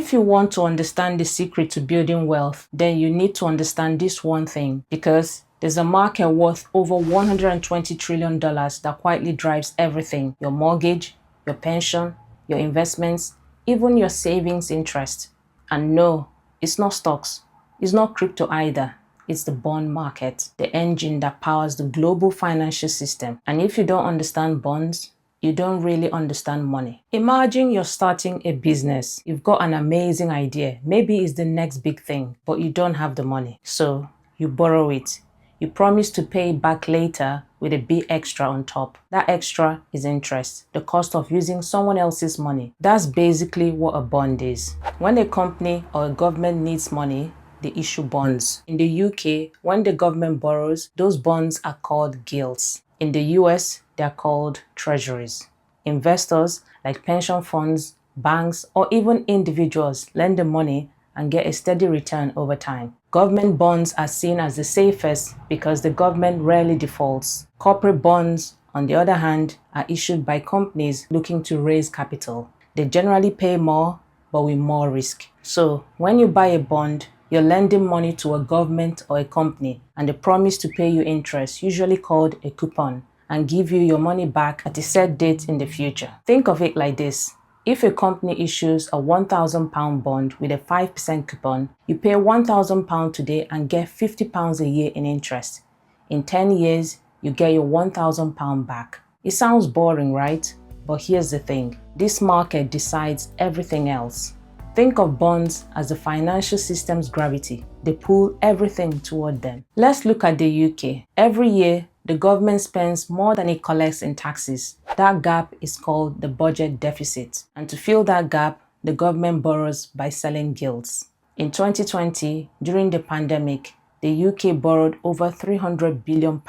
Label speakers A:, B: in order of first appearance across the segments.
A: If you want to understand the secret to building wealth, then you need to understand this one thing, because there's a market worth over $120 trillion that quietly drives everything: your mortgage, your pension, your investments, even your savings interest. And no, it's not stocks. It's not crypto either. It's the bond market, the engine that powers the global financial system. And if you don't understand bonds, you don't really understand money. Imagine you're starting a business. You've got an amazing idea. Maybe it's the next big thing, but you don't have the money. So you borrow it. You promise to pay it back later with a bit extra on top. That extra is interest, the cost of using someone else's money. That's basically what a bond is. When a company or a government needs money, they issue bonds. In the UK, when the government borrows, those bonds are called gilts. In the US, they are called treasuries. Investors like pension funds, banks, or even individuals lend the money and get a steady return over time. Government bonds are seen as the safest because the government rarely defaults. Corporate bonds, on the other hand, are issued by companies looking to raise capital. They generally pay more, but with more risk. So when you buy a bond, you're lending money to a government or a company, and they promise to pay you interest, usually called a coupon, and give you your money back at a set date in the future. Think of it like this. If a company issues a £1,000 bond with a 5% coupon, you pay £1,000 today and get £50 a year in interest. In 10 years, you get your £1,000 back. It sounds boring, right? But here's the thing. This market decides everything else. Think of bonds as the financial system's gravity. They pull everything toward them. Let's look at the UK. Every year, the government spends more than it collects in taxes. That gap is called the budget deficit. And to fill that gap, the government borrows by selling gilts. In 2020, during the pandemic, the UK borrowed over £300 billion,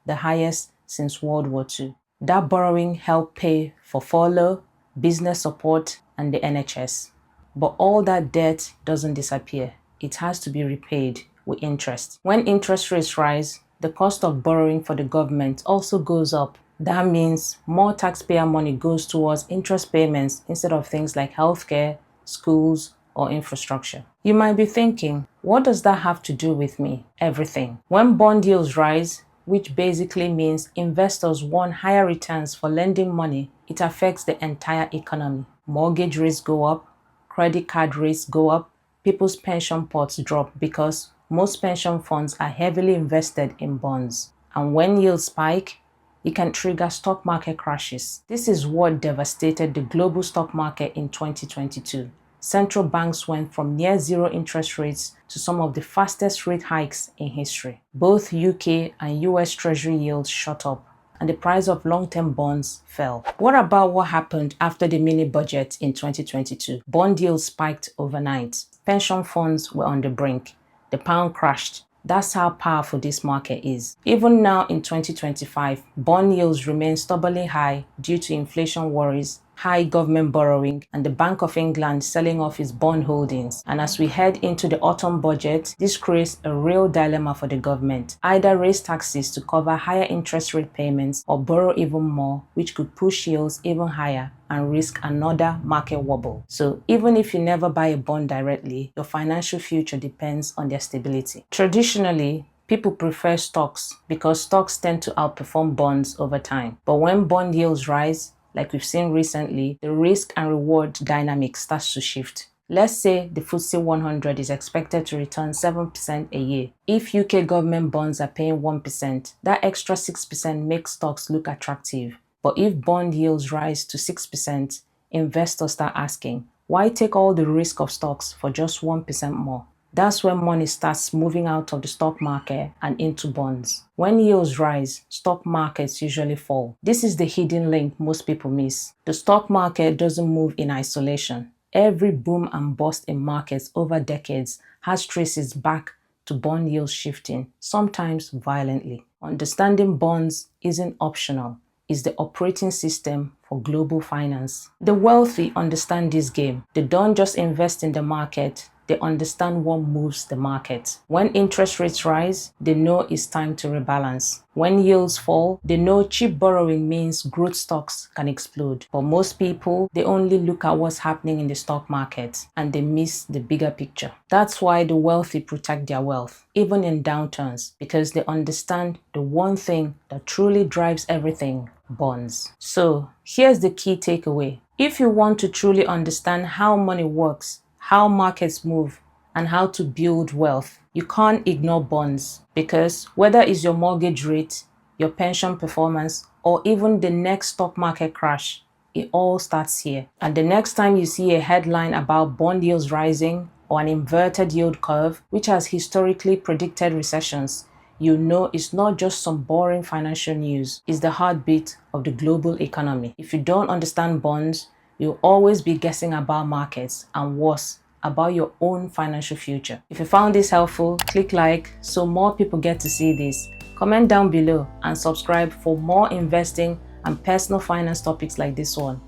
A: the highest since World War II. That borrowing helped pay for furlough, business support, and the NHS. But all that debt doesn't disappear. It has to be repaid with interest. When interest rates rise, the cost of borrowing for the government also goes up. That means more taxpayer money goes towards interest payments instead of things like healthcare, schools, or infrastructure. You might be thinking, what does that have to do with me? Everything. When bond yields rise, which basically means investors want higher returns for lending money, it affects the entire economy. Mortgage rates go up, credit card rates go up, people's pension pots drop because most pension funds are heavily invested in bonds. And when yields spike, it can trigger stock market crashes. This is what devastated the global stock market in 2022. Central banks went from near zero interest rates to some of the fastest rate hikes in history. Both UK and US Treasury yields shot up, and the price of long-term bonds fell. What about what happened after the mini budget in 2022? Bond yields spiked overnight. Pension funds were on the brink. The pound crashed. That's how powerful this market is. Even now in 2025, bond yields remain stubbornly high due to inflation worries, high government borrowing, and the Bank of England selling off its bond holdings. And as we head into the autumn budget, this creates a real dilemma for the government. Either raise taxes to cover higher interest rate payments or borrow even more, which could push yields even higher and risk another market wobble. So even if you never buy a bond directly, your financial future depends on their stability. Traditionally, people prefer stocks because stocks tend to outperform bonds over time. But when bond yields rise, like we've seen recently, the risk and reward dynamic starts to shift. Let's say the FTSE 100 is expected to return 7% a year. If UK government bonds are paying 1%, that extra 6% makes stocks look attractive. But if bond yields rise to 6%, investors start asking, why take all the risk of stocks for just 1% more? That's when money starts moving out of the stock market and into bonds. When yields rise, stock markets usually fall. This is the hidden link most people miss. The stock market doesn't move in isolation. Every boom and bust in markets over decades has traces back to bond yields shifting, sometimes violently. Understanding bonds isn't optional. It's the operating system for global finance. The wealthy understand this game. They don't just invest in the market, they they understand what moves the market. When interest rates rise, they know it's time to rebalance. When yields fall, they know cheap borrowing means growth stocks can explode. But most people, they only look at what's happening in the stock market and they miss the bigger picture. That's why the wealthy protect their wealth, even in downturns, because they understand the one thing that truly drives everything: bonds. So here's the key takeaway. If you want to truly understand how money works, how markets move, and how to build wealth, you can't ignore bonds, because whether it's your mortgage rate, your pension performance, or even the next stock market crash, it all starts here. And the next time you see a headline about bond yields rising or an inverted yield curve, which has historically predicted recessions, you know it's not just some boring financial news. It's the heartbeat of the global economy. If you don't understand bonds, you'll always be guessing about markets, and worse, about your own financial future. If you found this helpful, click like so more people get to see this. Comment down below and subscribe for more investing and personal finance topics like this one.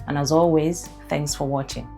A: And as always, thanks for watching.